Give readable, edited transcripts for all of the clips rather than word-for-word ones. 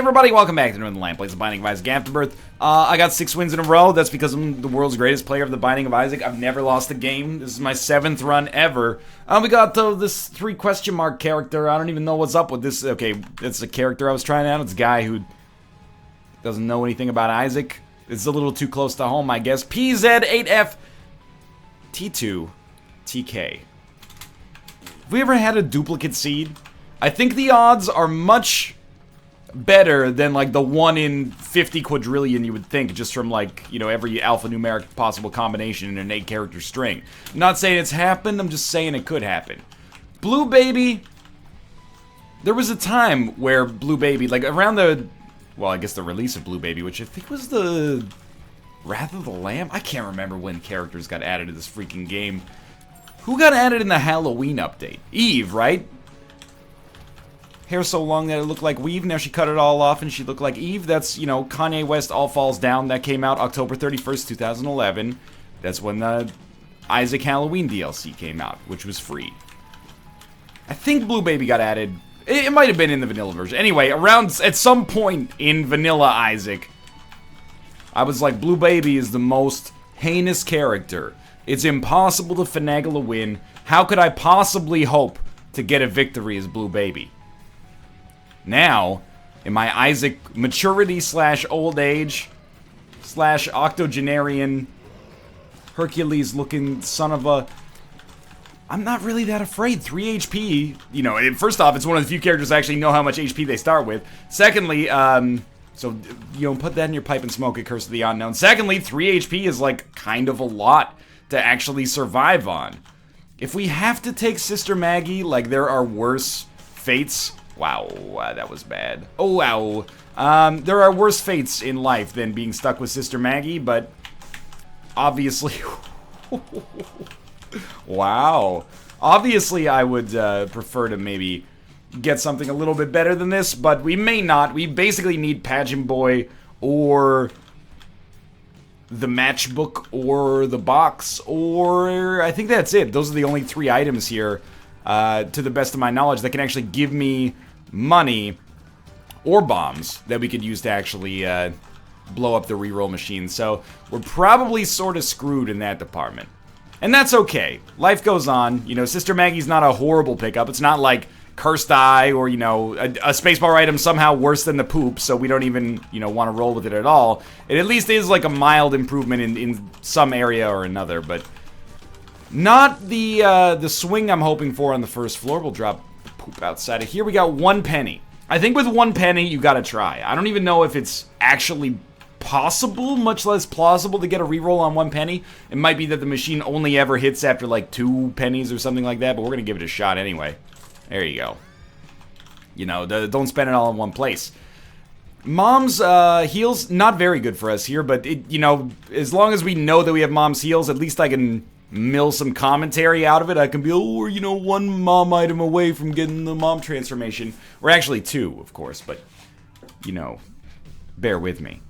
everybody, welcome back to another Lamplays, The Binding of Isaac Afterbirth. I got 6 wins in a row. That's because I'm the world's greatest player of The Binding of Isaac. I've never lost a game. This is my 7th run ever. We got this 3 question mark character. I don't even know what's up with this. Okay, it's a character I was trying out. It's a guy who doesn't know anything about Isaac. It's a little too close to home, I guess. PZ8FT2TK. Have we ever had a duplicate seed? I think the odds are much better than like the 1 in 50 quadrillion you would think, just from like, you know, every alphanumeric possible combination in an 8-character string. I'm not saying it's happened, I'm just saying it could happen. Blue Baby, there was a time where Blue Baby, like around the, well, I guess the release of Blue Baby, which I think was the Wrath of the Lamb? I can't remember when characters got added to this freaking game. Who got added in the Halloween update? Eve, right? Hair so long that it looked like weave. Now she cut it all off and she looked like Eve. That's, you know, Kanye West All Falls Down. That came out October 31st, 2011. That's when the Isaac Halloween DLC came out, which was free. I think Blue Baby got added. It might have been in the vanilla version. Anyway, around at some point in vanilla Isaac, I was like, Blue Baby is the most heinous character. It's impossible to finagle a win. How could I possibly hope to get a victory as Blue Baby? Now, in my Isaac maturity / old age / octogenarian Hercules looking son of a, I'm not really that afraid. 3 HP, you know, first off, it's one of the few characters I actually know how much HP they start with. Secondly, so, you know, put that in your pipe and smoke it, Curse of the Unknown. Secondly, 3 HP is like kind of a lot to actually survive on. If we have to take Sister Maggie, like there are worse fates. Wow, that was bad. Oh, wow. There are worse fates in life than being stuck with Sister Maggie, but obviously... Wow. Obviously, I would prefer to maybe get something a little bit better than this, but we may not. We basically need Pageant Boy or the matchbook or the box, or I think that's it. Those are the only 3 items here, to the best of my knowledge, that can actually give me money or bombs that we could use to actually blow up the reroll machine. So we're probably sort of screwed in that department. And that's okay. Life goes on. You know, Sister Maggie's not a horrible pickup. It's not like Cursed Eye or, you know, a spacebar item somehow worse than the poop, so we don't even, you know, want to roll with it at all. It at least is like a mild improvement in some area or another, but not the swing I'm hoping for on the first floor. We'll drop the poop outside of here. We got 1 penny. I think with 1 penny, you gotta try. I don't even know if it's actually possible, much less plausible, to get a reroll on 1 penny. It might be that the machine only ever hits after like 2 pennies or something like that, but we're gonna give it a shot anyway. There you go. You know, don't spend it all in one place. Mom's heals, not very good for us here, but it, you know, as long as we know that we have Mom's heals, at least I can mill some commentary out of it. I can be, oh, we're, you know, 1 Mom item away from getting the Mom transformation. We're actually 2, of course, but, you know, bear with me.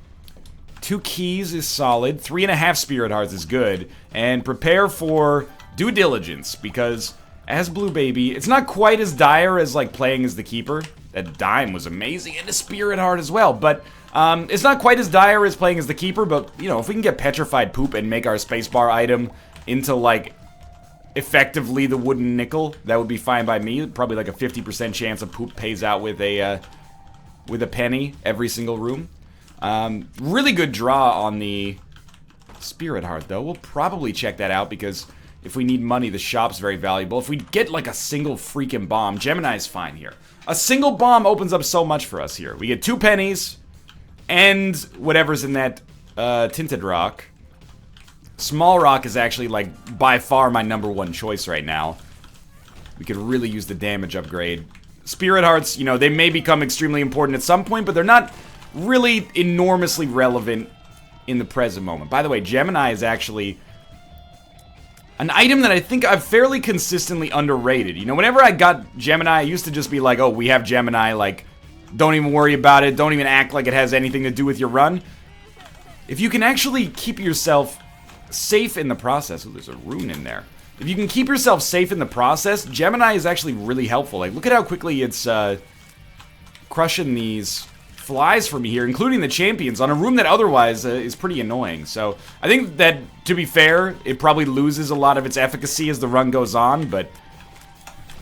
2 keys is solid. 3.5 Spirit Hearts is good. And prepare for due diligence, because as Blue Baby, it's not quite as dire as like playing as the Keeper. That dime was amazing, and a Spirit Heart as well. But it's not quite as dire as playing as the Keeper, but, you know, if we can get Petrified Poop and make our spacebar item into, like, effectively the wooden nickel, that would be fine by me. Probably like a 50% chance of Poop pays out with a penny every single room. Really good draw on the Spirit Heart, though. We'll probably check that out, because if we need money, the shop's very valuable. If we get, like, a single freaking bomb, Gemini's fine here. A single bomb opens up so much for us here. We get 2 pennies, and whatever's in that Tinted Rock. Small Rock is actually, like, by far my #1 choice right now. We could really use the damage upgrade. Spirit Hearts, you know, they may become extremely important at some point, but they're not really enormously relevant in the present moment. By the way, Gemini is actually an item that I think I've fairly consistently underrated. You know, whenever I got Gemini, I used to just be like, oh, we have Gemini, like, don't even worry about it, don't even act like it has anything to do with your run. If you can actually keep yourself safe in the process, oh, there's a rune in there. If you can keep yourself safe in the process, Gemini is actually really helpful. Like, look at how quickly it's crushing these flies for me here, including the champions, on a room that otherwise is pretty annoying. So I think that, to be fair, it probably loses a lot of its efficacy as the run goes on, but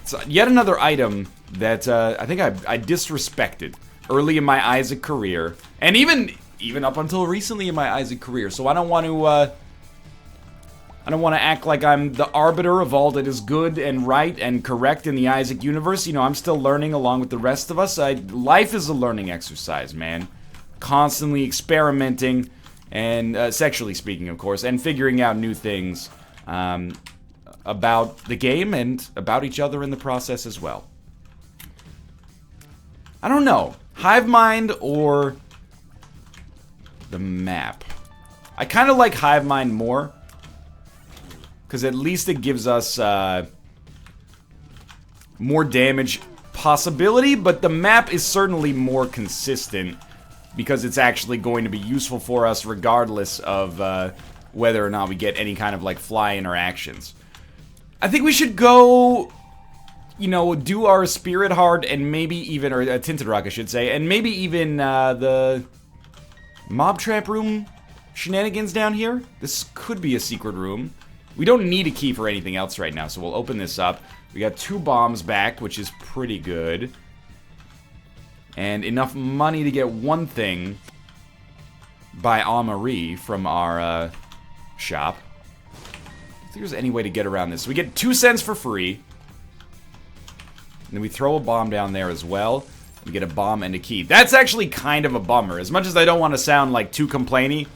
it's yet another item that I think I disrespected early in my Isaac career, and even up until recently in my Isaac career. So I don't want to act like I'm the arbiter of all that is good and right and correct in the Isaac universe. You know, I'm still learning along with the rest of us. Life is a learning exercise, man. Constantly experimenting, and sexually speaking, of course, and figuring out new things about the game and about each other in the process as well. I don't know. Hive Mind or the map? I kind of like Hive Mind more, because at least it gives us more damage possibility, but the map is certainly more consistent because it's actually going to be useful for us regardless of whether or not we get any kind of like fly interactions. I think we should go, you know, do our Spirit Heart and maybe even, or Tinted Rock I should say, and maybe even the Mob Trap Room shenanigans down here. This could be a secret room. We don't need a key for anything else right now, so we'll open this up. We got 2 bombs back, which is pretty good. And enough money to get one thing by Amaury from our shop. I think there's any way to get around this. So we get 2 cents for free. And then we throw a bomb down there as well. We get a bomb and a key. That's actually kind of a bummer. As much as I don't want to sound like too complainy,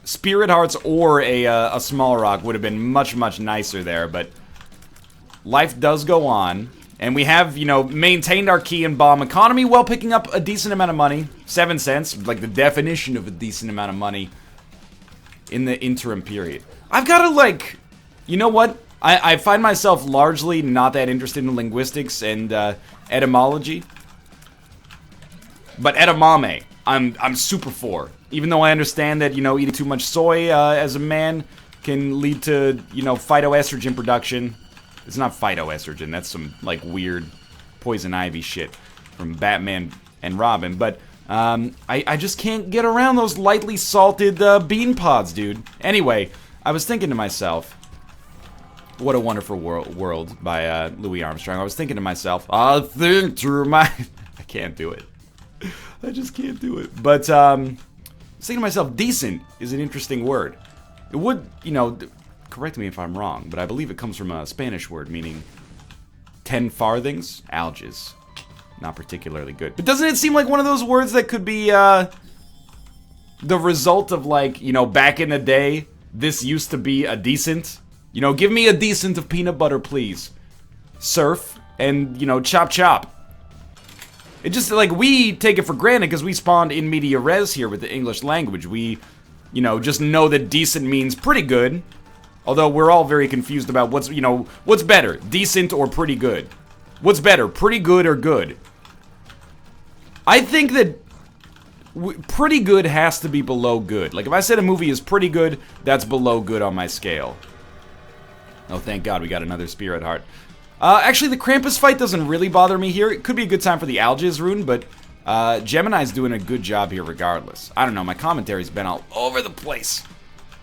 Spirit Hearts or a small rock would have been much, much nicer there, but life does go on. And we have, you know, maintained our key and bomb economy while picking up a decent amount of money. 7 cents, like the definition of a decent amount of money in the interim period. I've got to, like, you know what? I find myself largely not that interested in linguistics and etymology. But edamame, I'm super for. Even though I understand that, you know, eating too much soy as a man can lead to, you know, phytoestrogen production. It's not phytoestrogen, that's some, like, weird poison ivy shit from Batman and Robin. But I just can't get around those lightly salted bean pods, dude. Anyway, I was thinking to myself, What a Wonderful World by Louis Armstrong. I was thinking to myself, I think through my... I can't do it. I just can't do it. But, I was thinking to myself, decent is an interesting word. It would, you know, correct me if I'm wrong, but I believe it comes from a Spanish word meaning 10 farthings. Alges. Not particularly good. But doesn't it seem like one of those words that could be, the result of, like, you know, back in the day, this used to be a decent? You know, give me a decent of peanut butter, please. Surf and, you know, chop chop. It just, like, we take it for granted because we spawned in media res here with the English language. We, you know, just know that decent means pretty good. Although we're all very confused about what's, you know, what's better, decent or pretty good? What's better, pretty good or good? I think that pretty good has to be below good. Like, if I said a movie is pretty good, that's below good on my scale. Oh, thank God we got another Spirit Heart. Actually, the Krampus fight doesn't really bother me here. It could be a good time for the Alges rune, but Gemini's doing a good job here regardless. I don't know, my commentary's been all over the place.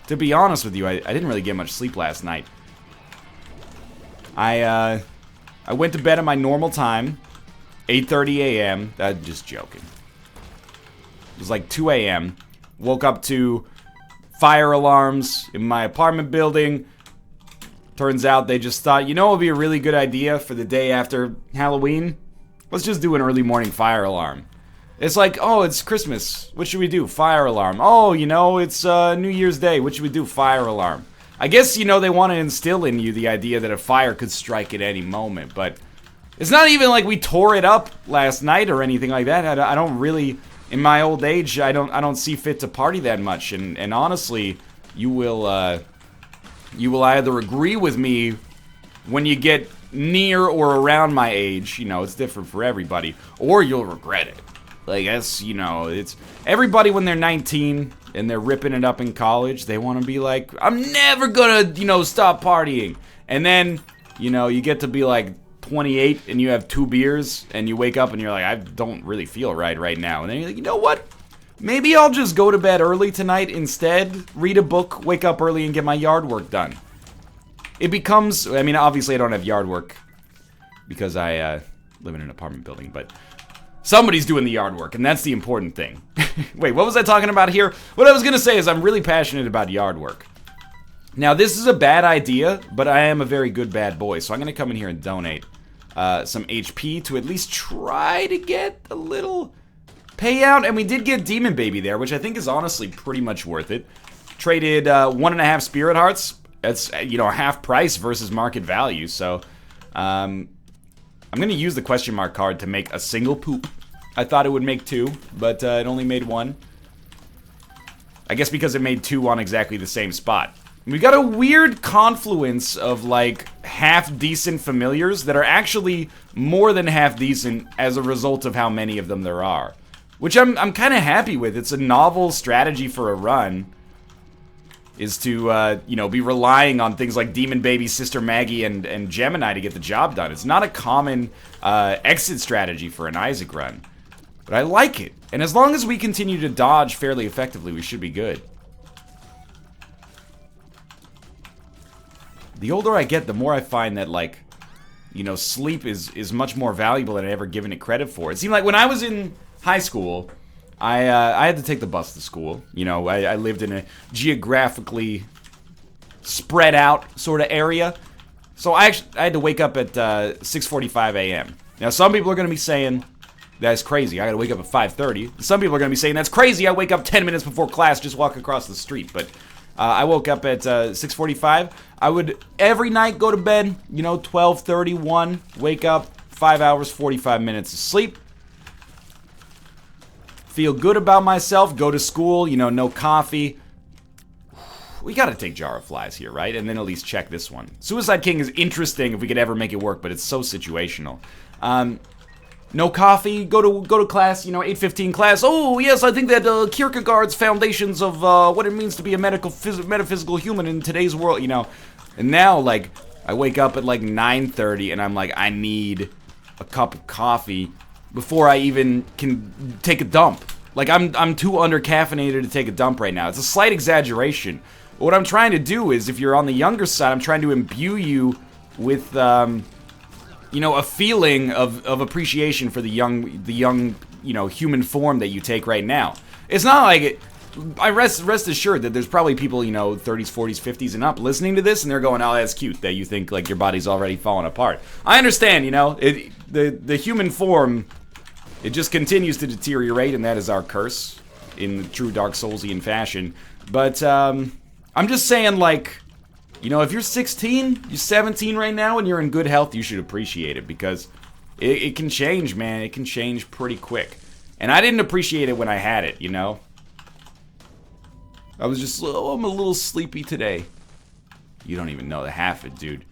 To be honest with you, I didn't really get much sleep last night. I went to bed at my normal time, 8:30 a.m. Just joking. It was like 2 a.m. Woke up to fire alarms in my apartment building. Turns out they just thought, you know what would be a really good idea for the day after Halloween? Let's just do an early morning fire alarm. It's like, oh, it's Christmas. What should we do? Fire alarm. Oh, you know, it's New Year's Day. What should we do? Fire alarm. I guess, you know, they want to instill in you the idea that a fire could strike at any moment, but it's not even like we tore it up last night or anything like that. I don't really, in my old age, I don't see fit to party that much, and honestly, you will either agree with me when you get near or around my age, you know, it's different for everybody, or you'll regret it. Like, that's, you know, it's everybody when they're 19 and they're ripping it up in college, they want to be like, I'm never gonna, you know, stop partying. And then, you know, you get to be like 28 and you have 2 beers and you wake up and you're like, I don't really feel right now. And then you're like, you know what? Maybe I'll just go to bed early tonight instead, read a book, wake up early, and get my yard work done. It becomes, I mean, obviously I don't have yard work because I live in an apartment building, but somebody's doing the yard work, and that's the important thing. Wait, what was I talking about here? What I was going to say is I'm really passionate about yard work. Now, this is a bad idea, but I am a very good bad boy, so I'm going to come in here and donate some HP to at least try to get a little payout. And we did get Demon Baby there, which I think is honestly pretty much worth it. Traded 1.5 Spirit Hearts. That's, you know, half price versus market value, so I'm going to use the question mark card to make a single poop. I thought it would make 2, but it only made 1. I guess because it made 2 on exactly the same spot. We got a weird confluence of, like, half-decent familiars that are actually more than half-decent as a result of how many of them there are. Which I'm kind of happy with. It's a novel strategy for a run. Is to, you know, be relying on things like Demon Baby, Sister Maggie, and Gemini to get the job done. It's not a common exit strategy for an Isaac run. But I like it. And as long as we continue to dodge fairly effectively, we should be good. The older I get, the more I find that, like, you know, sleep is much more valuable than I've ever given it credit for. It seemed like when I was in high school, I had to take the bus to school. You know, I lived in a geographically spread out sort of area. So I had to wake up at 6:45 a.m. Now, some people are going to be saying, that's crazy, I got to wake up at 5:30. Some people are going to be saying, that's crazy, I wake up 10 minutes before class, just walk across the street. But I woke up at 6:45. I would every night go to bed, you know, 12:31, wake up, 5 hours, 45 minutes of sleep. Feel good about myself, go to school, you know, no coffee. We gotta take Jar of Flies here, right? And then at least check this one. Suicide King is interesting if we could ever make it work, but it's so situational. No coffee, go to class, you know, 8:15 class. Oh, yes, I think that Kierkegaard's foundations of what it means to be a metaphysical human in today's world, you know. And now, like, I wake up at, like, 9:30, and I'm like, I need a cup of coffee before I even can take a dump. Like, I'm too under-caffeinated to take a dump right now. It's a slight exaggeration. But what I'm trying to do is, if you're on the younger side, I'm trying to imbue you with, you know, a feeling of appreciation for the young, you know, human form that you take right now. It's not like it... I rest assured that there's probably people, you know, 30s, 40s, 50s and up listening to this, and they're going, oh, that's cute, that you think, like, your body's already falling apart. I understand, you know, the human form, it just continues to deteriorate, and that is our curse, in true Dark Soulsian fashion. But, I'm just saying, like, you know, if you're 16, you're 17 right now, and you're in good health, you should appreciate it, because it can change, man. It can change pretty quick. And I didn't appreciate it when I had it, you know? I was just, oh, I'm a little sleepy today. You don't even know the half of it, dude.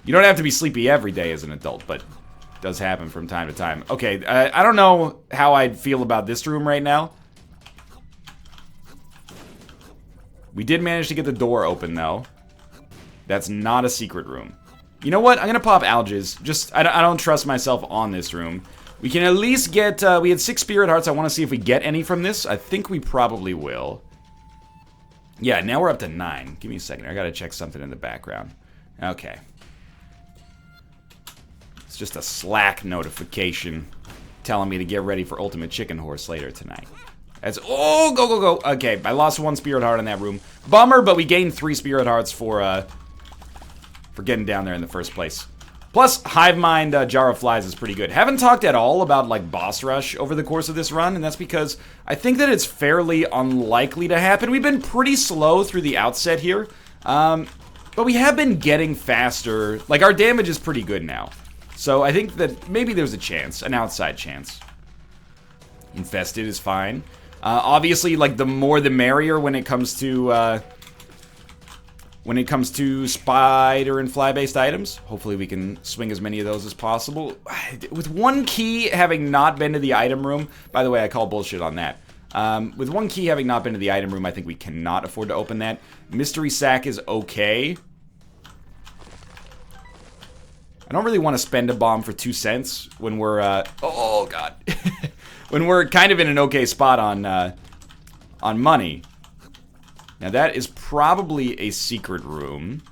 You don't have to be sleepy every day as an adult, but it does happen from time to time. Okay, I don't know how I'd feel about this room right now. We did manage to get the door open, though. That's not a secret room. You know what? I'm gonna pop Alges. Just, I don't trust myself on this room. We can at least get, we had 6 Spirit Hearts. I want to see if we get any from this. I think we probably will. Yeah, now we're up to 9. Give me a second. I gotta check something in the background. Okay. It's just a Slack notification telling me to get ready for Ultimate Chicken Horse later tonight. That's, oh, go. Okay, I lost 1 Spirit Heart in that room. Bummer, but we gained 3 Spirit Hearts for getting down there in the first place. Plus, Hive Mind Jar of Flies is pretty good. Haven't talked at all about, like, Boss Rush over the course of this run, and that's because I think that it's fairly unlikely to happen. We've been pretty slow through the outset here, but we have been getting faster. Like, our damage is pretty good now. So I think that maybe there's a chance, an outside chance. Infested is fine. Obviously, like, the more the merrier when it comes to spider and fly-based items. Hopefully we can swing as many of those as possible. With 1 key having not been to the item room, by the way, I call bullshit on that. With 1 key having not been to the item room, I think we cannot afford to open that. Mystery Sack is okay. I don't really want to spend a bomb for 2 cents when we're, oh god. When we're kind of in an okay spot on money. Now that is probably a secret room.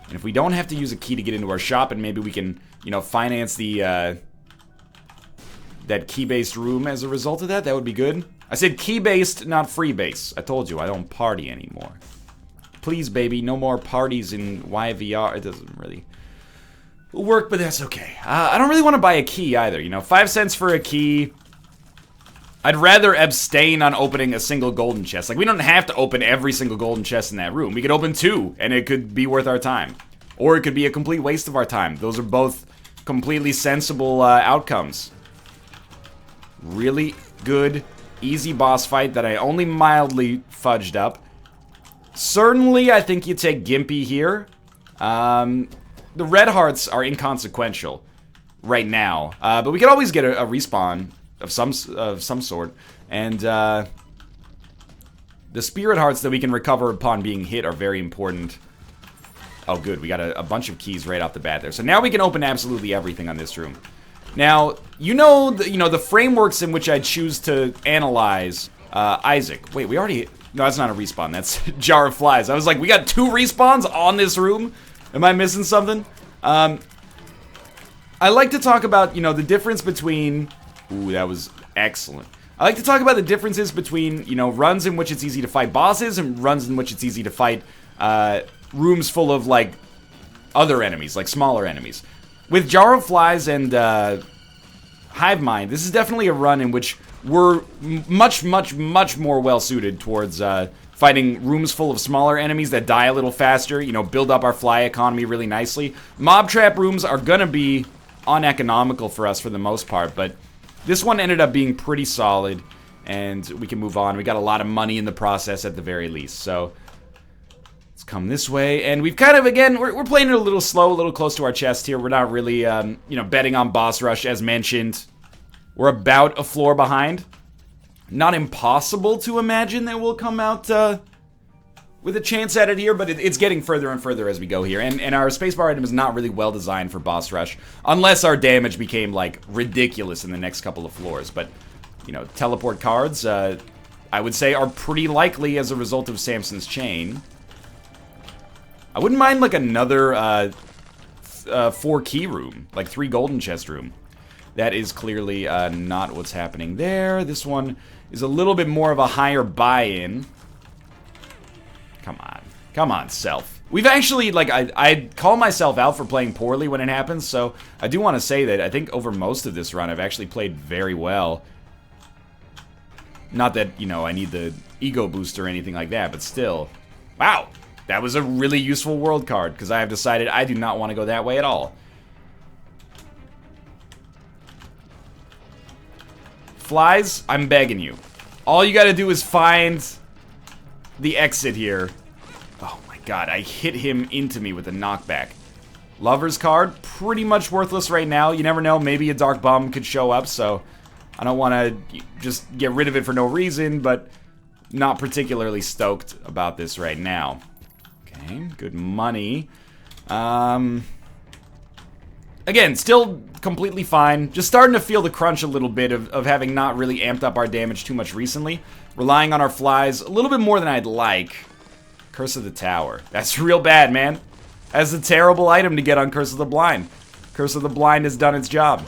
And if we don't have to use a key to get into our shop, and maybe we can, you know, finance the, that key-based room as a result of that, that would be good. I said key-based, not free-based. I told you, I don't party anymore. Please, baby, no more parties in YVR. It doesn't really work, but that's okay. I don't really want to buy a key either, you know. 5 cents for a key. I'd rather abstain on opening a single golden chest. Like, we don't have to open every single golden chest in that room. We could open 2, and it could be worth our time. Or it could be a complete waste of our time. Those are both completely sensible outcomes. Really good, easy boss fight that I only mildly fudged up. Certainly, I think you take Gimpy here. The red hearts are inconsequential right now. But we could always get a respawn of some sort. And the spirit hearts that we can recover upon being hit are very important. Oh, good. We got a bunch of keys right off the bat there. So now we can open absolutely everything on this room. Now, you know the frameworks in which I choose to analyze Isaac. Wait, we already... No, that's not a respawn. That's Jar of Flies. I was like, we got 2 respawns on this room? Am I missing something? I like to talk about, you know, the difference between... Ooh, that was excellent. I like to talk about the differences between, you know, runs in which it's easy to fight bosses and runs in which it's easy to fight rooms full of, like, other enemies, like smaller enemies. With Jar of Flies and Hive Mind, this is definitely a run in which we're much more well-suited towards fighting rooms full of smaller enemies that die a little faster, you know, build up our fly economy really nicely. Mob trap rooms are gonna be uneconomical for us for the most part, but this one ended up being pretty solid, and we can move on. We got a lot of money in the process at the very least, so let's come this way. And we've kind of, again, we're playing it a little slow, a little close to our chest here. We're not really, you know, betting on boss rush, as mentioned. We're about a floor behind. Not impossible to imagine that we'll come out with a chance at it here, but it's getting further and further as we go here. And our spacebar item is not really well designed for boss rush, unless our damage became, like, ridiculous in the next couple of floors. But, you know, teleport cards, I would say, are pretty likely as a result of Samson's Chain. I wouldn't mind, like, another 4 key room, like 3 golden chest room. That is clearly not what's happening there. This one is a little bit more of a higher buy-in. Come on, self. We've actually, like, I call myself out for playing poorly when it happens, so I do want to say that I think over most of this run, I've actually played very well. Not that, you know, I need the ego boost or anything like that, but still. Wow, that was a really useful world card, because I have decided I do not want to go that way at all. Flies, I'm begging you. All you gotta do is find the exit here. Oh my god, I hit him into me with a knockback. Lover's card, pretty much worthless right now. You never know, maybe a Dark Bum could show up, so I don't want to just get rid of it for no reason, but not particularly stoked about this right now. Okay, good money. Again, still completely fine. Just starting to feel the crunch a little bit of having not really amped up our damage too much recently. Relying on our flies a little bit more than I'd like. Curse of the Tower. That's real bad, man. That's a terrible item to get on Curse of the Blind. Curse of the Blind has done its job.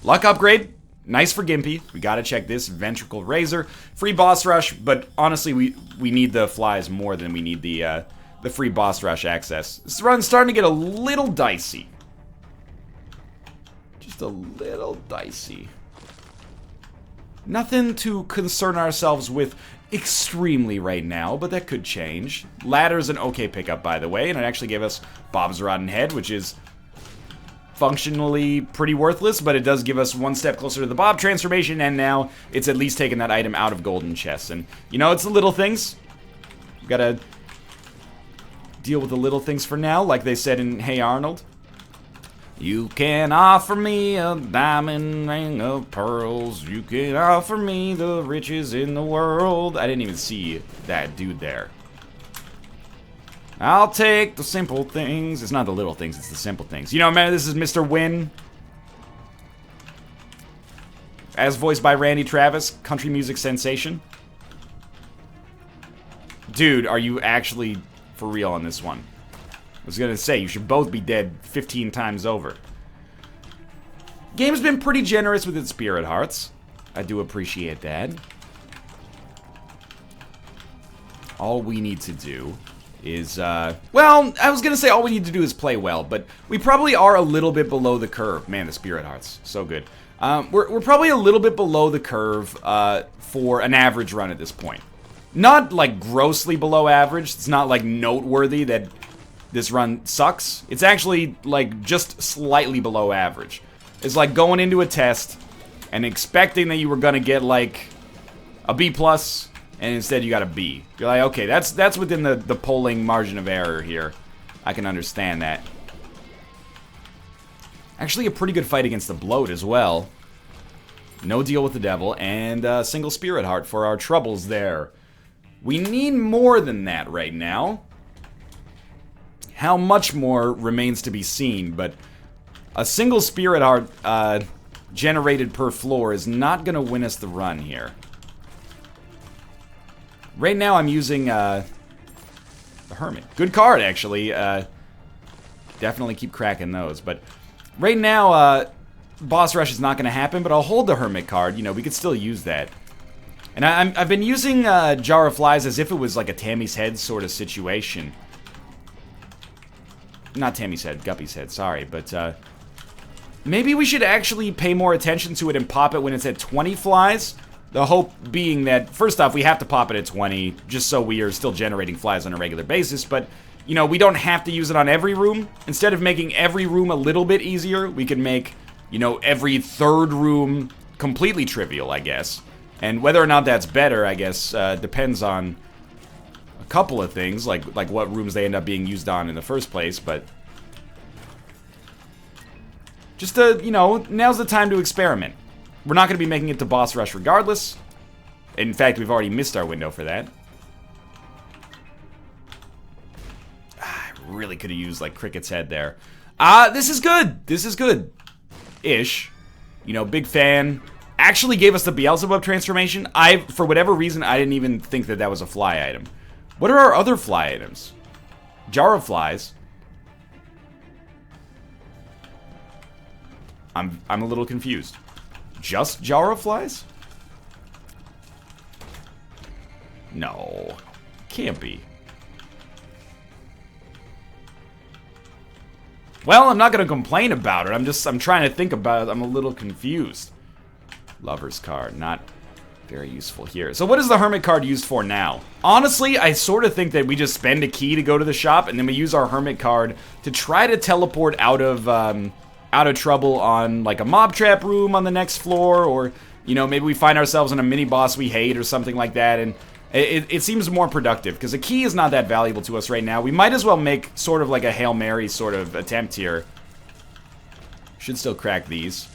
Luck upgrade. Nice for Gimpy. We gotta check this. Ventricle Razor. Free boss rush, but honestly, we need the flies more than we need the free boss rush access. This run's starting to get a little dicey. Just a little dicey. Nothing to concern ourselves with extremely right now, but that could change. Ladder's an okay pickup, by the way, and it actually gave us Bob's Rotten Head, which is functionally pretty worthless, but it does give us one step closer to the Bob transformation, and now it's at least taken that item out of golden chests. And, you know, it's the little things. You gotta deal with the little things for now, like they said in Hey Arnold. You can offer me a diamond ring of pearls. You can offer me the riches in the world. I didn't even see that dude there. I'll take the simple things. It's not the little things, it's the simple things. You know, man, this is Mr. Win. As voiced by Randy Travis, country music sensation. Dude, are you actually for real on this one? I was gonna say, you should both be dead 15 times over. Game's been pretty generous with its spirit hearts. I do appreciate that. All we need to do is, well, I was gonna say all we need to do is play well, but we probably are a little bit below the curve. Man, the spirit hearts, so good. We're probably a little bit below the curve, for an average run at this point. Not, like, grossly below average. It's not, like, noteworthy that this run sucks. It's actually, like, just slightly below average. It's like going into a test and expecting that you were gonna get, like, a B+, and instead you got a B. You're like, okay, that's within the polling margin of error here. I can understand that. Actually, a pretty good fight against the bloat as well. No deal with the devil, and a single spirit heart for our troubles there. We need more than that right now. How much more remains to be seen, but a single spirit heart generated per floor is not going to win us the run here. Right now I'm using the Hermit. Good card, actually. Definitely keep cracking those, but right now boss rush is not going to happen, but I'll hold the Hermit card. You know, we could still use that. And I've been using Jar of Flies as if it was like a Tammy's Head sort of situation. Not Tammy's Head, Guppy's Head, sorry, but maybe we should actually pay more attention to it and pop it when it's at 20 flies. The hope being that, first off, we have to pop it at 20, just so we are still generating flies on a regular basis, but, you know, we don't have to use it on every room. Instead of making every room a little bit easier, we can make, you know, every third room completely trivial, I guess. And whether or not that's better, I guess, depends on a couple of things, like what rooms they end up being used on in the first place, but just to, you know, now's the time to experiment. We're not going to be making it to boss rush regardless. In fact, we've already missed our window for that. I really could have used, like, Cricket's Head there. This is good. This is good. Ish. You know, big fan. Actually gave us the Beelzebub transformation. For whatever reason, I didn't even think that that was a fly item. What are our other fly items? Jar of Flies. I'm a little confused. Just Jar of Flies? No. Can't be. Well, I'm not gonna complain about it. I'm trying to think about it. I'm a little confused. Lover's card, not very useful here. So what is the Hermit card used for now? Honestly, I sort of think that we just spend a key to go to the shop, and then we use our Hermit card to try to teleport out of trouble on, like, a mob trap room on the next floor, or, you know, maybe we find ourselves in a mini-boss we hate or something like that, and it seems more productive, because a key is not that valuable to us right now. We might as well make sort of like a Hail Mary sort of attempt here. Should still crack these.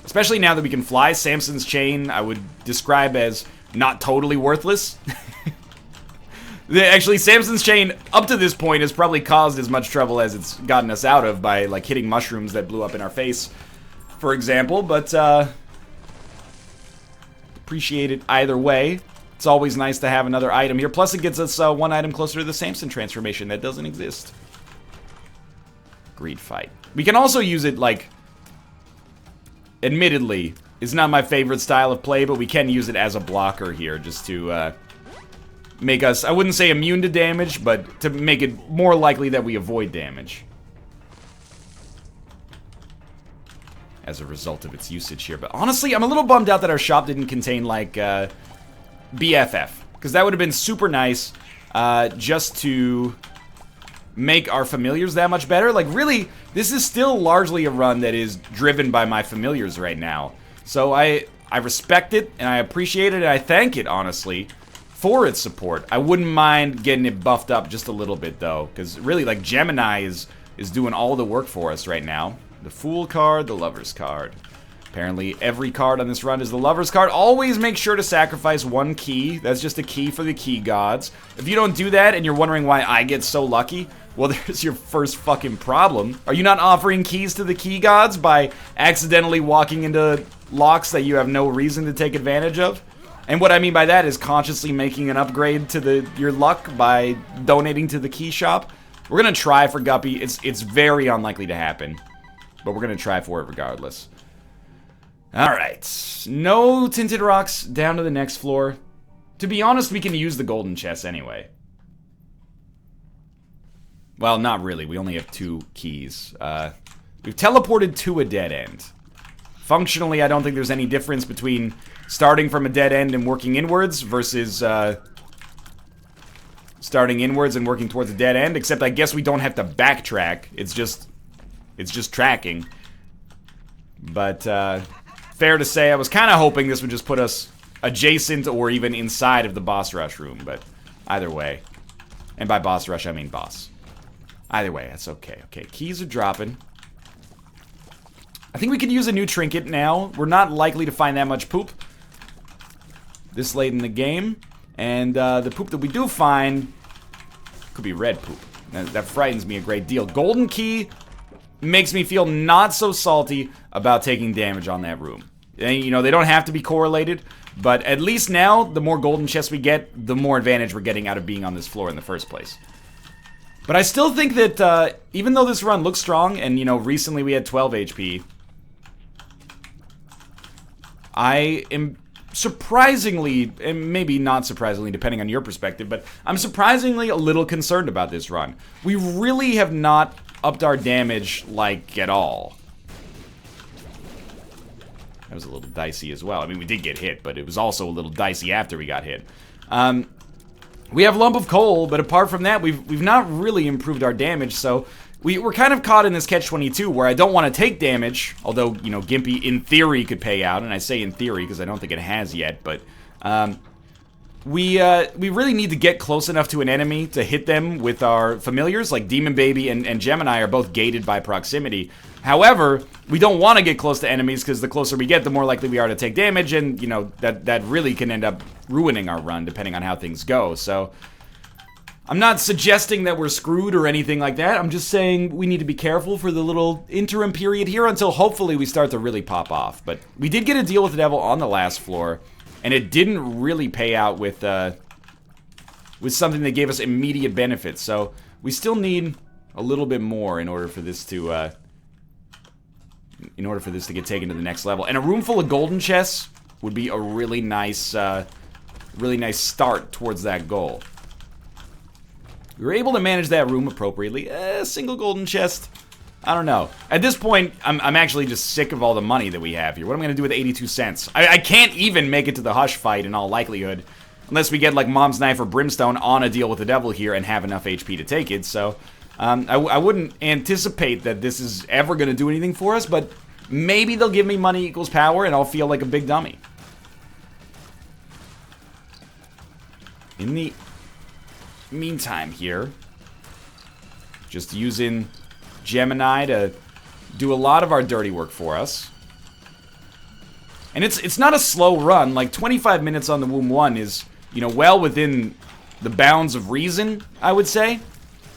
Especially now that we can fly. Samson's Chain I would describe as not totally worthless. Actually, Samson's Chain, up to this point, has probably caused as much trouble as it's gotten us out of by, like, hitting mushrooms that blew up in our face, for example, but, appreciate it either way. It's always nice to have another item here, plus it gets us one item closer to the Samson transformation that doesn't exist. Greed Fight. We can also use it, like, admittedly, it's not my favorite style of play, but we can use it as a blocker here, just to, make us, I wouldn't say immune to damage, but to make it more likely that we avoid damage as a result of its usage here. But honestly, I'm a little bummed out that our shop didn't contain, like, BFF, because that would have been super nice, just to make our familiars that much better. Like, really, this is still largely a run that is driven by my familiars right now. So I respect it, and I appreciate it, and I thank it, honestly, for its support. I wouldn't mind getting it buffed up just a little bit, though, because really, like, Gemini is doing all the work for us right now. The Fool card, the Lover's card. Apparently, every card on this run is the Lover's card. Always make sure to sacrifice one key. That's just a key for the key gods. If you don't do that and you're wondering why I get so lucky, well, there's your first fucking problem. Are you not offering keys to the key gods by accidentally walking into locks that you have no reason to take advantage of? And what I mean by that is consciously making an upgrade to your luck by donating to the key shop. We're gonna try for Guppy. It's very unlikely to happen, but we're gonna try for it regardless. Alright, no tinted rocks, down to the next floor. To be honest, we can use the golden chest anyway. Well, not really, we only have 2 keys. We've teleported to a dead end. Functionally, I don't think there's any difference between starting from a dead end and working inwards versus starting inwards and working towards a dead end, except I guess we don't have to backtrack. It's just tracking. But, fair to say, I was kind of hoping this would just put us adjacent or even inside of the boss rush room, but either way. And by boss rush, I mean boss. Either way, that's okay. Okay, keys are dropping. I think we could use a new trinket now. We're not likely to find that much poop this late in the game. And the poop that we do find could be red poop. That frightens me a great deal. Golden key makes me feel not so salty about taking damage on that room. And, you know, they don't have to be correlated, but at least now, the more golden chests we get, the more advantage we're getting out of being on this floor in the first place. But I still think that, even though this run looks strong, and, you know, recently we had 12 HP, I am surprisingly, and maybe not surprisingly, depending on your perspective, but I'm surprisingly a little concerned about this run. We really have not upped our damage, like, at all. That was a little dicey as well. I mean, we did get hit, but it was also a little dicey after we got hit. We have Lump of Coal, but apart from that, we've not really improved our damage, so we're kind of caught in this catch-22 where I don't want to take damage, although, you know, Gimpy in theory could pay out, and I say in theory because I don't think it has yet, but we really need to get close enough to an enemy to hit them with our familiars, like Demon Baby and Gemini are both gated by proximity. However, we don't want to get close to enemies because the closer we get, the more likely we are to take damage, and, you know, that really can end up ruining our run depending on how things go. So I'm not suggesting that we're screwed or anything like that. I'm just saying we need to be careful for the little interim period here until hopefully we start to really pop off. But we did get a deal with the devil on the last floor, and it didn't really pay out with something that gave us immediate benefits. So we still need a little bit more in order for this to get taken to the next level. And a room full of golden chests would be a really nice start towards that goal. We were able to manage that room appropriately. Single golden chest, I don't know. At this point, I'm actually just sick of all the money that we have here. What am I going to do with 82 cents? I can't even make it to the Hush fight in all likelihood, unless we get like Mom's Knife or Brimstone on a deal with the devil here and have enough HP to take it. So I wouldn't anticipate that this is ever going to do anything for us, but maybe they'll give me money equals power and I'll feel like a big dummy. In the meantime here, just using Gemini to do a lot of our dirty work for us. And it's not a slow run. Like 25 minutes on the Womb 1 is, you know, well within the bounds of reason, I would say.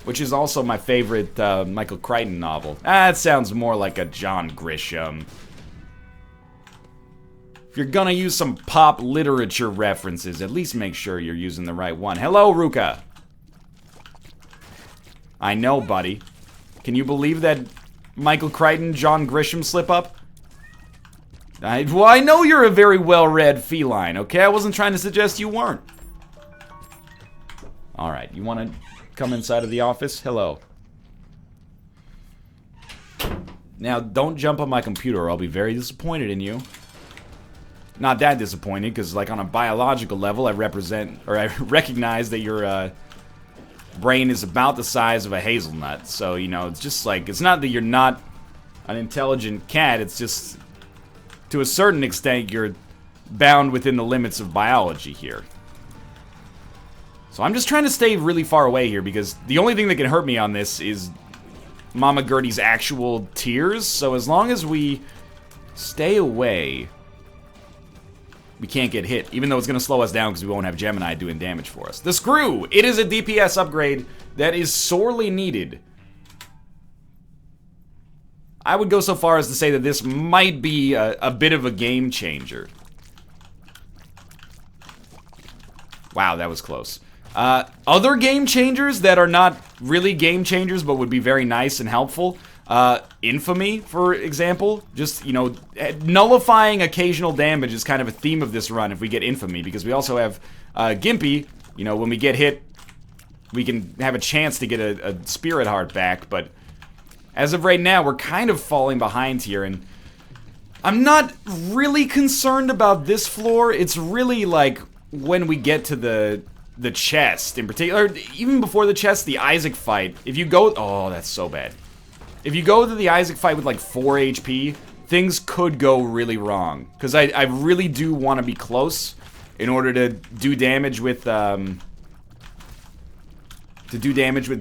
Which is also my favorite Michael Crichton novel. It sounds more like a John Grisham. If you're gonna use some pop literature references, at least make sure you're using the right one. Hello, Ruka. I know, buddy. Can you believe that Michael Crichton, John Grisham slip-up? Well, I know you're a very well-read feline, okay? I wasn't trying to suggest you weren't. Alright, you wanna come inside of the office? Hello. Now, don't jump on my computer or I'll be very disappointed in you. Not that disappointed, because, like, on a biological level, I recognize that your, brain is about the size of a hazelnut. So, you know, it's just like, it's not that you're not an intelligent cat, it's just, to a certain extent, you're bound within the limits of biology here. So I'm just trying to stay really far away here, because the only thing that can hurt me on this is Mama Gertie's actual tears. So as long as we stay away. We can't get hit, even though it's going to slow us down because we won't have Gemini doing damage for us. The screw! It is a DPS upgrade that is sorely needed. I would go so far as to say that this might be a bit of a game changer. Wow, that was close. Other game changers that are not really game changers but would be very nice and helpful. Infamy, for example. Just, you know, nullifying occasional damage is kind of a theme of this run if we get Infamy, because we also have Gimpy. You know, when we get hit, we can have a chance to get a Spirit Heart back, but as of right now, we're kind of falling behind here, and I'm not really concerned about this floor. It's really, like, when we get to the chest, in particular, even before the chest, the Isaac fight. If you go, oh, that's so bad. If you go to the Isaac fight with like 4 HP, things could go really wrong. Because I really do want to be close in order to do damage with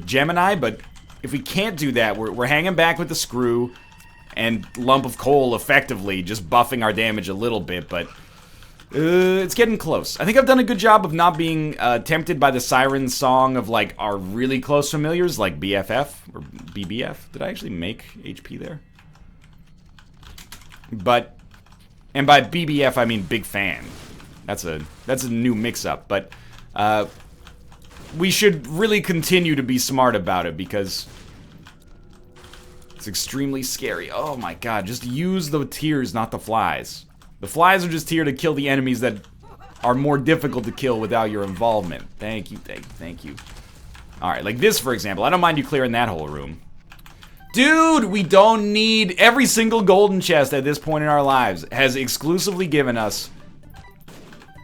Gemini, but if we can't do that, we're hanging back with the screw and Lump of Coal effectively just buffing our damage a little bit, but it's getting close. I think I've done a good job of not being tempted by the siren song of, like, our really close familiars, like BFF, or BBF. Did I actually make HP there? But, and by BBF I mean Big Fan. That's a new mix-up, but we should really continue to be smart about it because it's extremely scary. Oh my god, just use the tears, not the flies. The flies are just here to kill the enemies that are more difficult to kill without your involvement. Thank you, thank you. Alright, like this, for example. I don't mind you clearing that whole room. Dude, we don't need... Every single golden chest at this point in our lives has exclusively given us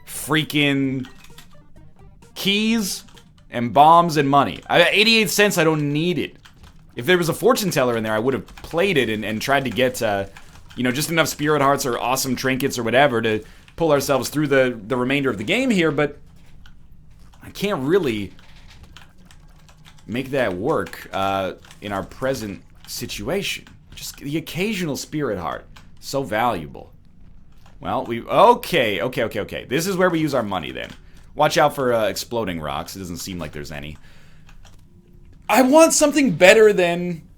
freaking keys and bombs and money. 88 cents, I don't need it. If there was a fortune teller in there, I would have played it and tried to get... you know, just enough Spirit Hearts or awesome trinkets or whatever to pull ourselves through the remainder of the game here, but I can't really make that work in our present situation. Just the occasional Spirit Heart. So valuable. Well, okay. This is where we use our money then. Watch out for exploding rocks. It doesn't seem like there's any. I want something better than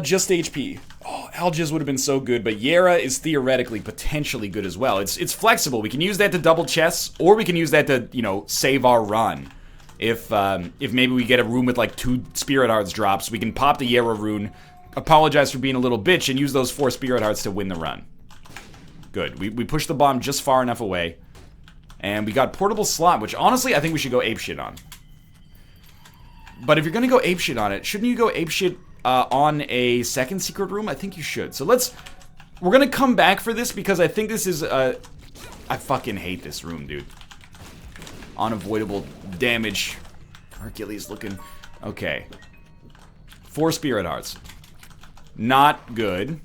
just HP. Oh, Algiz would have been so good, but Yera is theoretically potentially good as well. It's flexible. We can use that to double chests, or we can use that to, you know, save our run. If maybe we get a room with like 2 Spirit Hearts drops, we can pop the Yera rune, apologize for being a little bitch, and use those 4 Spirit Hearts to win the run. Good. We pushed the bomb just far enough away. And we got portable slot, which honestly I think we should go apeshit on. But if you're gonna go apeshit on it, shouldn't you go apeshit on a second secret room? I think you should. So we're gonna come back for this because I think this is I fucking hate this room, dude. Unavoidable damage. Hercules looking. Okay. 4 Spirit Hearts. Not good.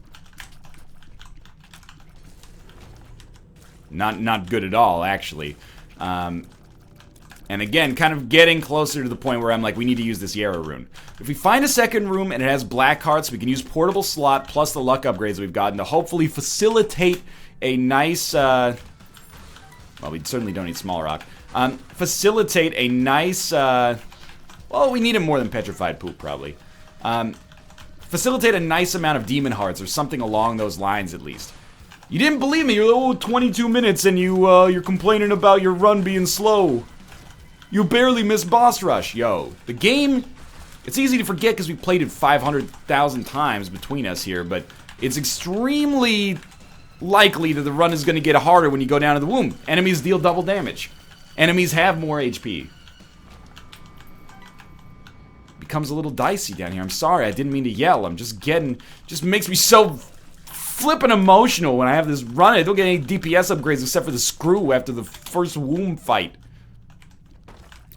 Not good at all, actually. And again, kind of getting closer to the point where I'm like, we need to use this Yera rune. If we find a second room and it has black hearts, we can use portable slot plus the luck upgrades we've gotten to hopefully facilitate a nice, well, we certainly don't need small rock. Facilitate a nice, well, we need it more than petrified poop, probably. Facilitate a nice amount of demon hearts or something along those lines, at least. You didn't believe me. You're 22 minutes and you're complaining about your run being slow. You barely missed boss rush. Yo, the game, it's easy to forget because we played it 500,000 times between us here, but it's extremely likely that the run is going to get harder when you go down to the womb. Enemies deal double damage. Enemies have more HP. Becomes a little dicey down here. I'm sorry, I didn't mean to yell. I'm just makes me so flippin' emotional when I have this run. I don't get any DPS upgrades except for the screw after the first womb fight.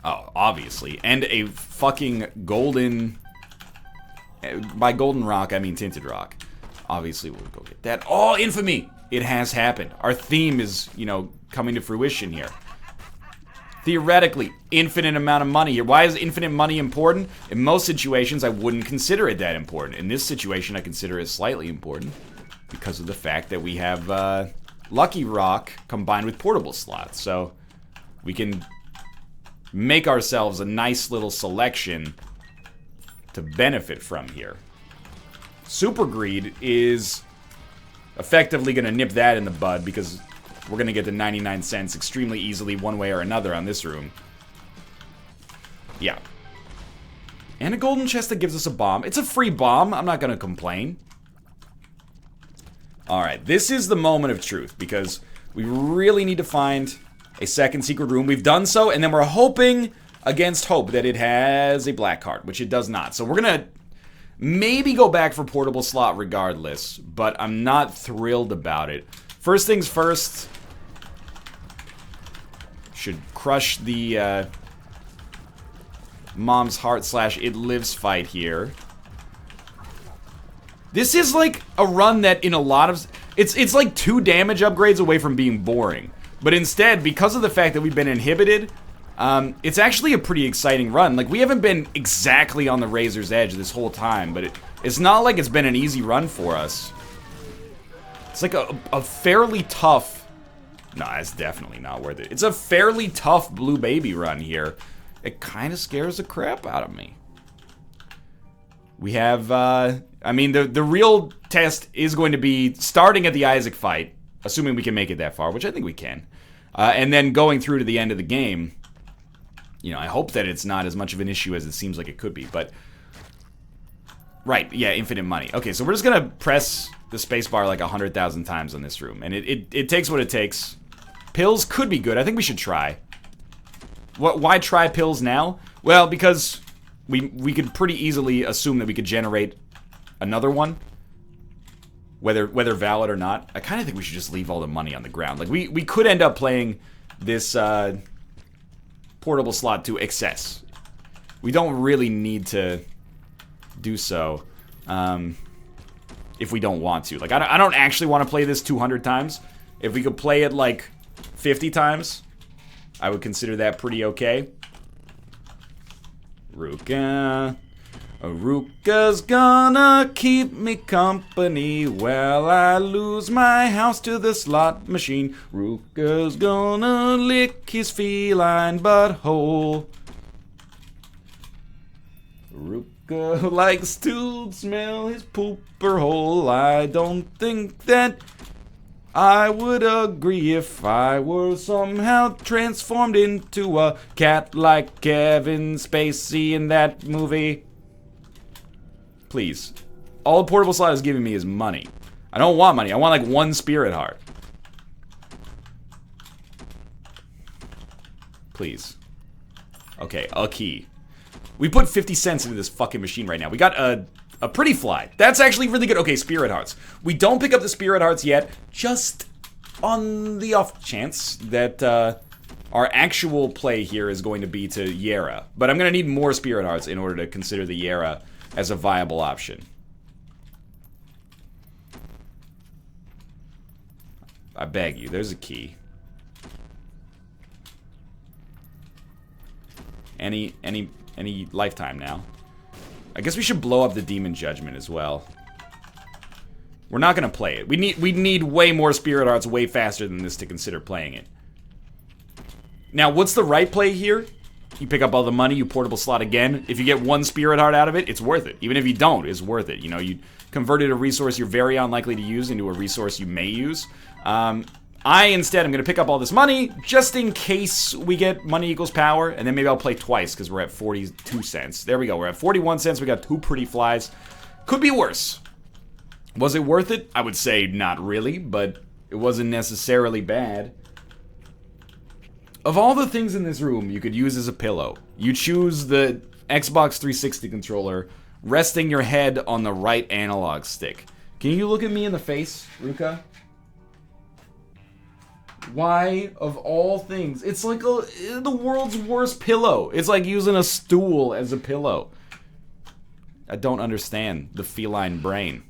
Oh, obviously. And a fucking golden... By golden rock, I mean tinted rock. Obviously, we'll go get that. Oh, infamy! It has happened. Our theme is, you know, coming to fruition here. Theoretically, infinite amount of money here. Why is infinite money important? In most situations, I wouldn't consider it that important. In this situation, I consider it slightly important. because of the fact that we have Lucky Rock combined with portable slots. So we can make ourselves a nice little selection to benefit from here. Super Greed is effectively going to nip that in the bud because we're going to get to 99 cents extremely easily one way or another on this room. Yeah. And a golden chest that gives us a bomb. It's a free bomb. I'm not going to complain. Alright, this is the moment of truth because we really need to find a second secret room. We've done so, and then we're hoping against hope that it has a black card, which it does not. So we're going to maybe go back for portable slot regardless, but I'm not thrilled about it. First things first, should crush the mom's heart / it lives fight here. This is like a run that in a lot of... It's like 2 damage upgrades away from being boring. But instead, because of the fact that we've been inhibited, it's actually a pretty exciting run. Like, we haven't been exactly on the razor's edge this whole time, but it's not like it's been an easy run for us. It's like a fairly tough... No, it's definitely not worth it. It's a fairly tough Blue Baby run here. It kind of scares the crap out of me. We have, I mean, the real test is going to be starting at the Isaac fight, assuming we can make it that far, which I think we can. And then going through to the end of the game. You know, I hope that it's not as much of an issue as it seems like it could be, but... Right, yeah, infinite money. Okay, so we're just gonna press the spacebar like 100,000 times on this room, and it takes what it takes. Pills could be good. I think we should try. Why try pills now? Well, because we could pretty easily assume that we could generate another one, whether valid or not. I kind of think we should just leave all the money on the ground. Like, we could end up playing this portable slot to excess. We don't really need to do so if we don't want to. Like, I don't actually want to play this 200 times. If we could play it like 50 times, I would consider that pretty okay. Ruka. Ruka's gonna keep me company while I lose my house to the slot machine. Ruka's gonna lick his feline butthole. Ruka likes to smell his pooper hole. I don't think that I would agree if I were somehow transformed into a cat like Kevin Spacey in that movie. Please. All the portable slot is giving me is money. I don't want money. I want like 1 spirit heart. Please. Okay, a key. We put 50 cents into this fucking machine right now. We got a pretty fly. That's actually really good. Okay, spirit hearts. We don't pick up the spirit hearts yet, just on the off chance that our actual play here is going to be to Yera. But I'm going to need more spirit hearts in order to consider the Yera as a viable option. I beg you, there's a key. Any lifetime now. I guess we should blow up the Demon Judgment as well. We're not gonna play it. We need way more spirit hearts way faster than this to consider playing it. Now, what's the right play here? You pick up all the money, you portable slot again. If you get 1 spirit heart out of it, it's worth it. Even if you don't, it's worth it. You know, you converted a resource you're very unlikely to use into a resource you may use. I instead am going to pick up all this money just in case we get money equals power, and then maybe I'll play twice because we're at 42 cents. There we go. We're at 41 cents. We got 2 pretty flies. Could be worse. Was it worth it? I would say not really, but it wasn't necessarily bad. Of all the things in this room you could use as a pillow, you choose the Xbox 360 controller, resting your head on the right analog stick. Can you look at me in the face, Ruka? Why, of all things? It's like the world's worst pillow. It's like using a stool as a pillow. I don't understand the feline brain.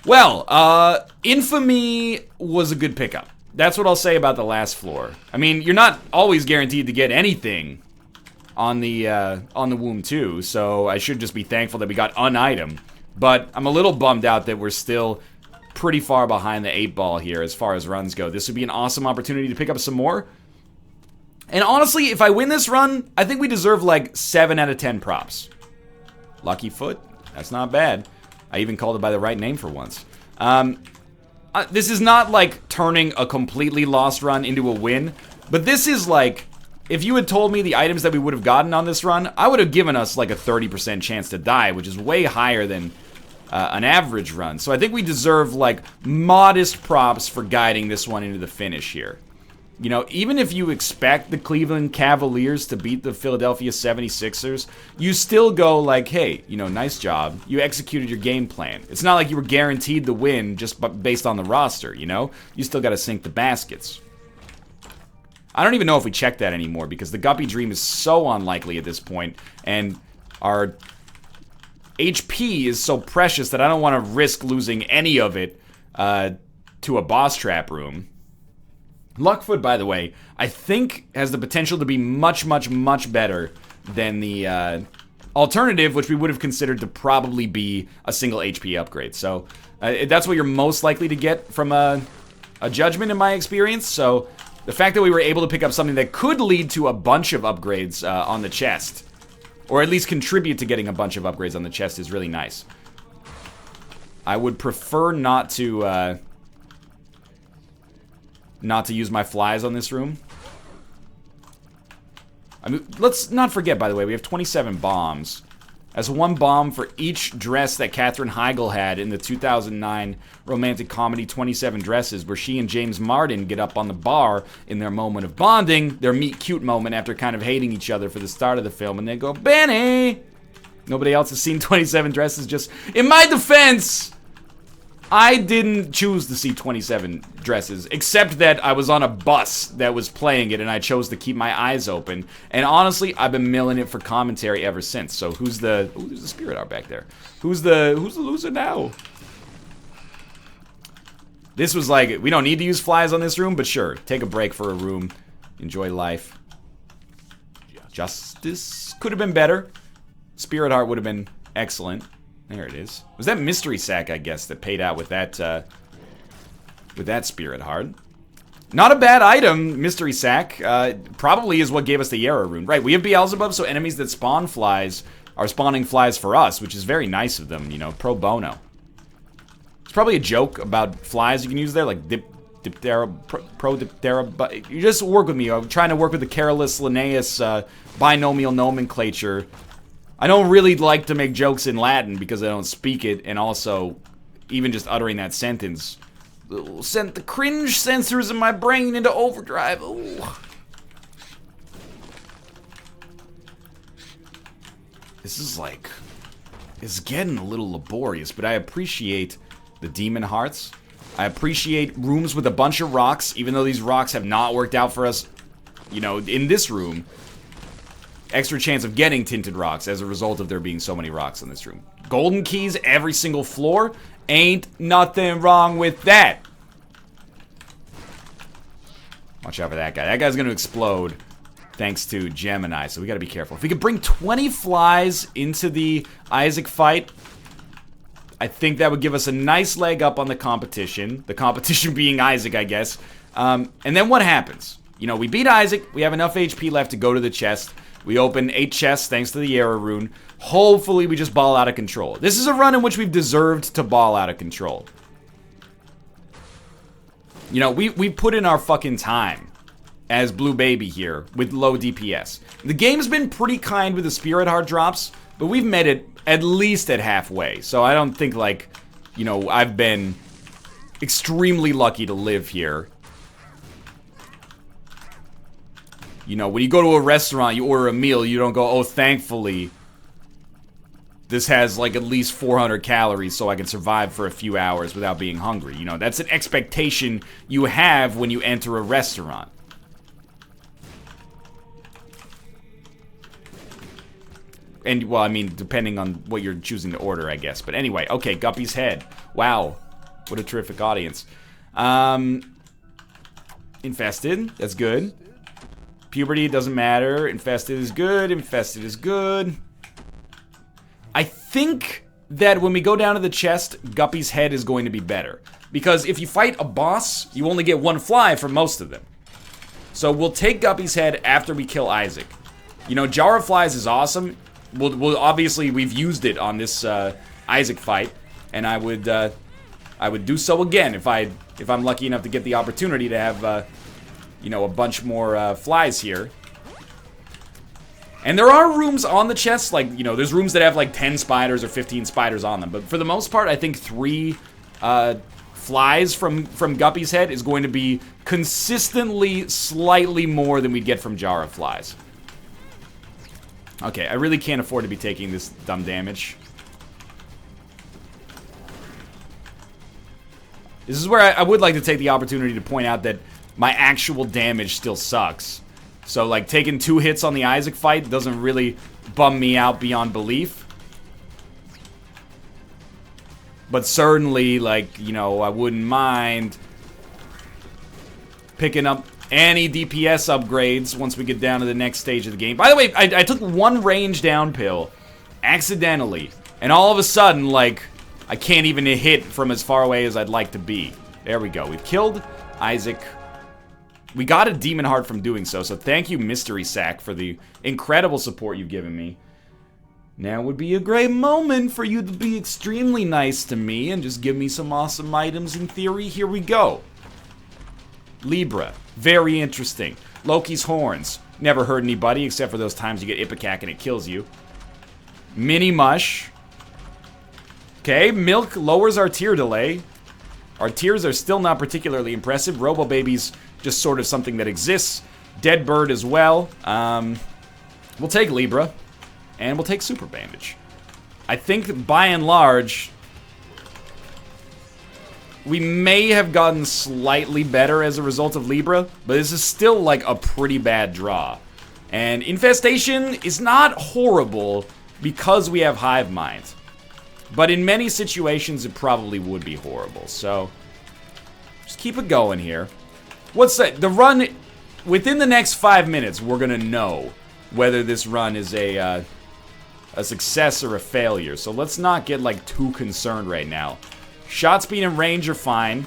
Well, Infamy was a good pickup. That's what I'll say about the last floor. I mean, you're not always guaranteed to get anything on the Womb 2, so I should just be thankful that we got an item. But I'm a little bummed out that we're still pretty far behind the 8-ball here as far as runs go. This would be an awesome opportunity to pick up some more. And honestly, if I win this run, I think we deserve like 7 out of 10 props. Lucky foot? That's not bad. I even called it by the right name for once. This is not like turning a completely lost run into a win, but this is like, if you had told me the items that we would have gotten on this run, I would have given us like a 30% chance to die, which is way higher than an average run. So I think we deserve like modest props for guiding this one into the finish here. You know, even if you expect the Cleveland Cavaliers to beat the Philadelphia 76ers, you still go like, hey, you know, nice job. You executed your game plan. It's not like you were guaranteed the win just based on the roster, you know? You still got to sink the baskets. I don't even know if we check that anymore because the Guppy Dream is so unlikely at this point, and our HP is so precious that I don't want to risk losing any of it to a boss trap room. Luckfoot, by the way, I think has the potential to be much, much, much better than the alternative, which we would have considered to probably be a single HP upgrade. So that's what you're most likely to get from a Judgment in my experience. So the fact that we were able to pick up something that could lead to a bunch of upgrades on the chest, or at least contribute to getting a bunch of upgrades on the chest, is really nice. I would prefer not to use my flies on this room. I mean, let's not forget, by the way, we have 27 bombs. That's 1 bomb for each dress that Katherine Heigl had in the 2009 romantic comedy 27 Dresses, where she and James Martin get up on the bar in their moment of bonding, their meet-cute moment after kind of hating each other for the start of the film, and they go, Benny! Nobody else has seen 27 Dresses. Just, in my defense, I didn't choose to see 27 Dresses, except that I was on a bus that was playing it, and I chose to keep my eyes open. And honestly, I've been milling it for commentary ever since. So who's the... Ooh, there's a spirit art back there. Who's the loser now? This was like, we don't need to use flies on this room, but sure, take a break for a room. Enjoy life. Justice could have been better. Spirit art would have been excellent. There it is. Was that mystery sack, I guess, that paid out with that spirit heart? Not a bad item, mystery sack. Probably is what gave us the Yarrow rune. Right, we have Beelzebub, so enemies that spawn flies are spawning flies for us, which is very nice of them, you know, pro bono. It's probably a joke about flies you can use there, like Diptera, pro Diptera, but you just work with me. I'm trying to work with the Carolus Linnaeus binomial nomenclature. I don't really like to make jokes in Latin because I don't speak it, and also, even just uttering that sentence sent the cringe sensors in my brain into overdrive. Ooh. This is like, it's getting a little laborious, but I appreciate the demon hearts. I appreciate rooms with a bunch of rocks, even though these rocks have not worked out for us, you know, in this room. Extra chance of getting tinted rocks as a result of there being so many rocks in this room. Golden keys every single floor. Ain't nothing wrong with that. Watch out for that guy. That guy's gonna explode thanks to Gemini, so we gotta be careful. If we could bring 20 flies into the Isaac fight, I think that would give us a nice leg up on the competition. The competition being Isaac, I guess. And then what happens? You know, we beat Isaac. We have enough HP left to go to the chest. We open 8 chests thanks to the Yarrow rune. Hopefully we just ball out of control. This is a run in which we've deserved to ball out of control. You know, we put in our fucking time as Blue Baby here with low DPS. The game's been pretty kind with the Spirit Heart drops, but we've met it at least at halfway. So I don't think, like, you know, I've been extremely lucky to live here. You know, when you go to a restaurant, you order a meal, you don't go, oh, thankfully, this has, like, at least 400 calories so I can survive for a few hours without being hungry. You know, that's an expectation you have when you enter a restaurant. And, well, I mean, depending on what you're choosing to order, I guess. But anyway, okay, Guppy's head. Wow. What a terrific audience. Infested. That's good. Puberty doesn't matter. Infested is good. Infested is good. I think that when we go down to the chest, Guppy's head is going to be better. Because if you fight a boss, you only get one fly for most of them. So we'll take Guppy's head after we kill Isaac. You know, Jar of Flies is awesome. We'll obviously, we've used it on this Isaac fight. And I would do so again if I'm lucky enough to get the opportunity to have, you know, a bunch more flies here. And there are rooms on the chest, like, you know, there's rooms that have like 10 spiders or 15 spiders on them. But for the most part, I think 3 flies from Guppy's head is going to be consistently slightly more than we'd get from Jar of Flies. Okay, I really can't afford to be taking this dumb damage. This is where I would like to take the opportunity to point out that my actual damage still sucks. So, like, taking 2 hits on the Isaac fight doesn't really bum me out beyond belief. But certainly, like, you know, I wouldn't mind picking up any DPS upgrades once we get down to the next stage of the game. By the way, I took 1 range down pill accidentally. And all of a sudden, like, I can't even hit from as far away as I'd like to be. There we go. We've killed Isaac. We got a demon heart from doing so, so thank you, Mystery Sack, for the incredible support you've given me. Now would be a great moment for you to be extremely nice to me and just give me some awesome items in theory. Here we go. Libra. Very interesting. Loki's horns. Never hurt anybody except for those times you get Ipecac and it kills you. Mini Mush. Okay, Milk lowers our tear delay. Our tears are still not particularly impressive. Robo Baby's just sort of something that exists. Dead Bird as well. We'll take Libra. And we'll take Super Bandage. I think, by and large, we may have gotten slightly better as a result of Libra, but this is still, like, a pretty bad draw. And Infestation is not horrible because we have Hive Mind. But in many situations, it probably would be horrible. So, just keep it going here. What's that? The run, within the next 5 minutes, we're going to know whether this run is a success or a failure. So let's not get, like, too concerned right now. Shot speed and range are fine.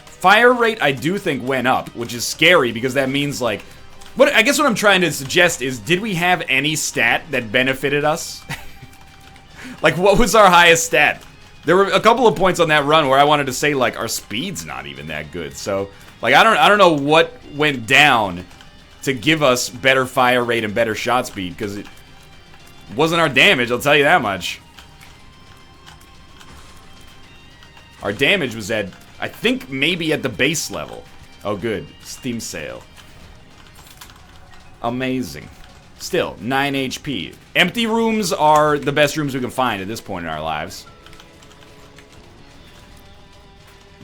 Fire rate, I do think, went up, which is scary because that means, like... I guess what I'm trying to suggest is, did we have any stat that benefited us? Like, what was our highest stat? There were a couple of points on that run where I wanted to say, like, our speed's not even that good. So, like, I don't know what went down to give us better fire rate and better shot speed, because it wasn't our damage, I'll tell you that much. Our damage was at, I think, maybe at the base level. Oh, good. Steam sale. Amazing. Still, 9 HP. Empty rooms are the best rooms we can find at this point in our lives.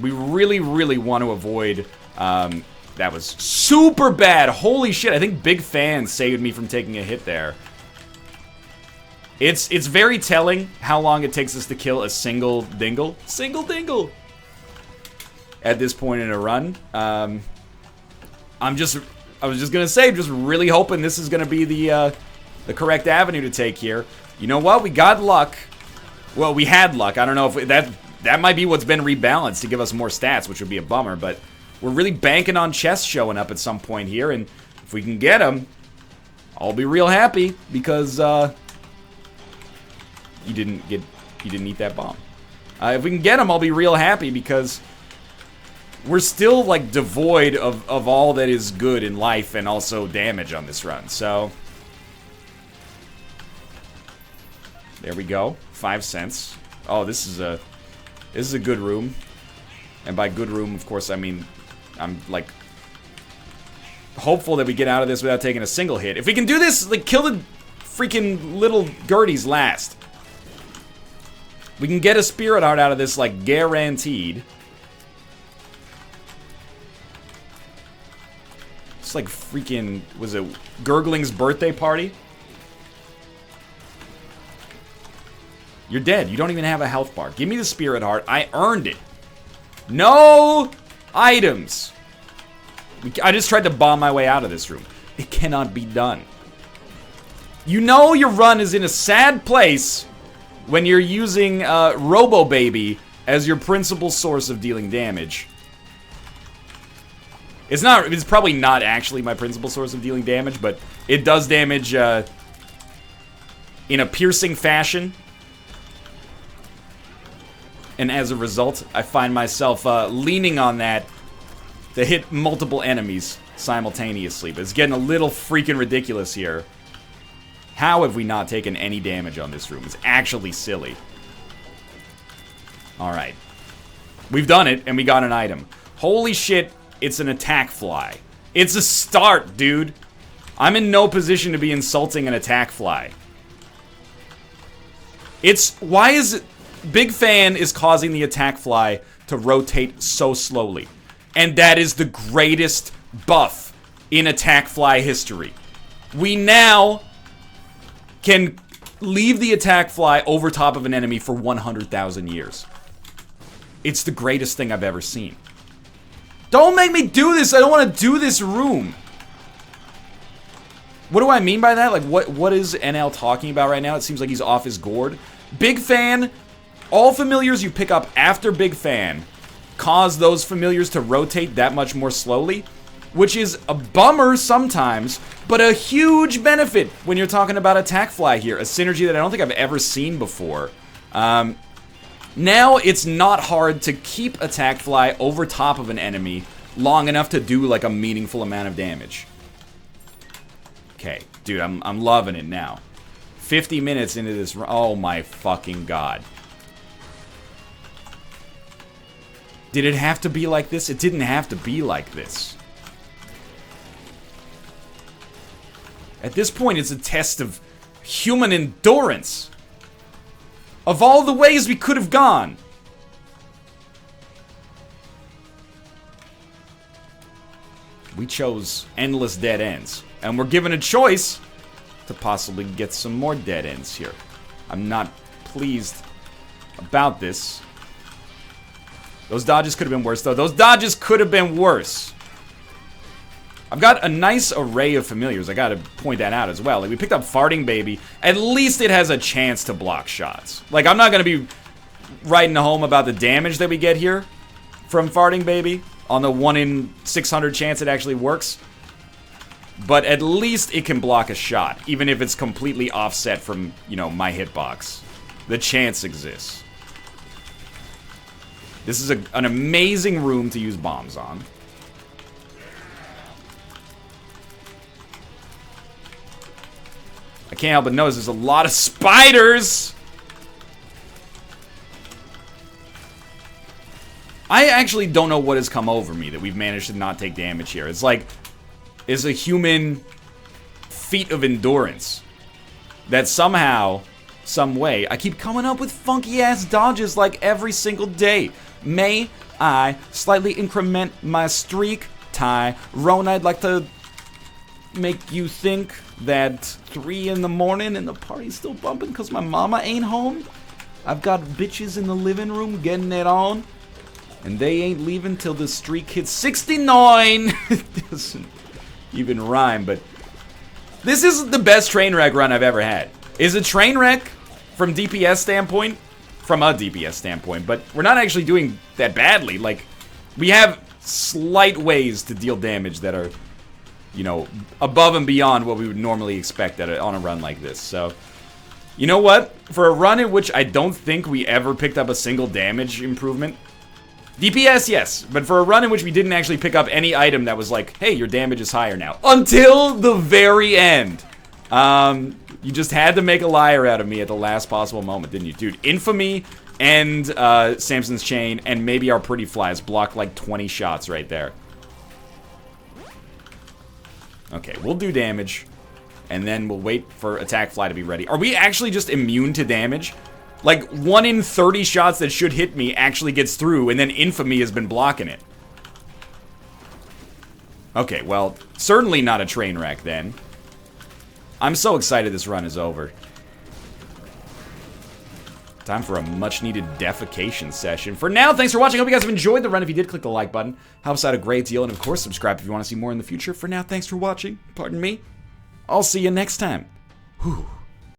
We really, really want to avoid... that was super bad. Holy shit, I think Big Fan saved me from taking a hit there. It's very telling how long it takes us to kill a single dingle. Single dingle! At this point in a run. I was just gonna say, just really hoping this is gonna be the correct avenue to take here. You know what? We got luck. Well, we had luck. I don't know if that might be what's been rebalanced to give us more stats, which would be a bummer, but we're really banking on chests showing up at some point here, and if we can get them, I'll be real happy because you didn't eat that bomb. If we can get them, I'll be real happy because we're still, like, devoid of all that is good in life and also damage on this run, so... There we go. 5 cents. Oh, this is a good room. And by good room, of course, I mean, I'm, like, hopeful that we get out of this without taking a single hit. If we can do this, like, kill the freaking little Gerties last. We can get a Spirit Heart out of this, like, guaranteed. It's like freaking, was it Gurgling's birthday party? You're dead. You don't even have a health bar. Give me the Spirit Heart. I earned it. No items. I just tried to bomb my way out of this room. It cannot be done. You know your run is in a sad place when you're using Robo Baby as your principal source of dealing damage. It's probably not actually my principal source of dealing damage, but it does damage in a piercing fashion. And as a result, I find myself leaning on that to hit multiple enemies simultaneously. But it's getting a little freaking ridiculous here. How have we not taken any damage on this room? It's actually silly. Alright. We've done it, and we got an item. Holy shit, it's an attack fly. It's a start, dude. I'm in no position to be insulting an attack fly. Why is it... Big Fan is causing the attack fly to rotate so slowly. And that is the greatest buff in attack fly history. We now can leave the attack fly over top of an enemy for 100,000 years. It's the greatest thing I've ever seen. Don't make me do this! I don't want to do this room! What do I mean by that? Like, what is NL talking about right now? It seems like he's off his gourd. Big Fan, all familiars you pick up after Big Fan cause those familiars to rotate that much more slowly, which is a bummer sometimes, but a huge benefit when you're talking about attack fly here. A synergy that I don't think I've ever seen before. Now it's not hard to keep attack fly over top of an enemy long enough to do like a meaningful amount of damage. Okay, dude, I'm loving it now. 50 minutes into this, oh my fucking god. Did it have to be like this? It didn't have to be like this. At this point, it's a test of human endurance. Of all the ways we could have gone. We chose endless dead ends. And we're given a choice to possibly get some more dead ends here. I'm not pleased about this. Those dodges could have been worse, though. Those dodges could have been worse. I've got a nice array of familiars. I gotta point that out as well. Like, we picked up Farting Baby. At least it has a chance to block shots. Like, I'm not gonna be writing home about the damage that we get here from Farting Baby on the 1 in 600 chance it actually works. But at least it can block a shot, even if it's completely offset from, you know, my hitbox. The chance exists. This is an amazing room to use bombs on. I can't help but notice there's a lot of spiders! I actually don't know what has come over me that we've managed to not take damage here. It's like, it's a human feat of endurance. That somehow, some way, I keep coming up with funky-ass dodges like every single day. May I slightly increment my streak? Tyrone, I'd like to make you think that 3 in the morning and the party's still bumping because my mama ain't home. I've got bitches in the living room getting it on, and they ain't leaving till the streak hits 69. It doesn't even rhyme, but this is the best train wreck run I've ever had. Is a train wreck from DPS standpoint, from a DPS standpoint, but we're not actually doing that badly. Like, we have slight ways to deal damage that are, you know, above and beyond what we would normally expect on a run like this. So, you know what? For a run in which I don't think we ever picked up a single damage improvement, DPS, yes, but for a run in which we didn't actually pick up any item that was like, hey, your damage is higher now. Until the very end. You just had to make a liar out of me at the last possible moment, didn't you? Dude, Infamy and Samson's Chain and maybe our Pretty Flies blocked like 20 shots right there. Okay, we'll do damage, and then we'll wait for Attack Fly to be ready. Are we actually just immune to damage? Like, 1 in 30 shots that should hit me actually gets through, and then Infamy has been blocking it. Okay, well, certainly not a train wreck then. I'm so excited this run is over. Time for a much-needed defecation session. For now, thanks for watching. I hope you guys have enjoyed the run. If you did, click the like button. Helps out a great deal. And, of course, subscribe if you want to see more in the future. For now, thanks for watching. Pardon me. I'll see you next time. Whew.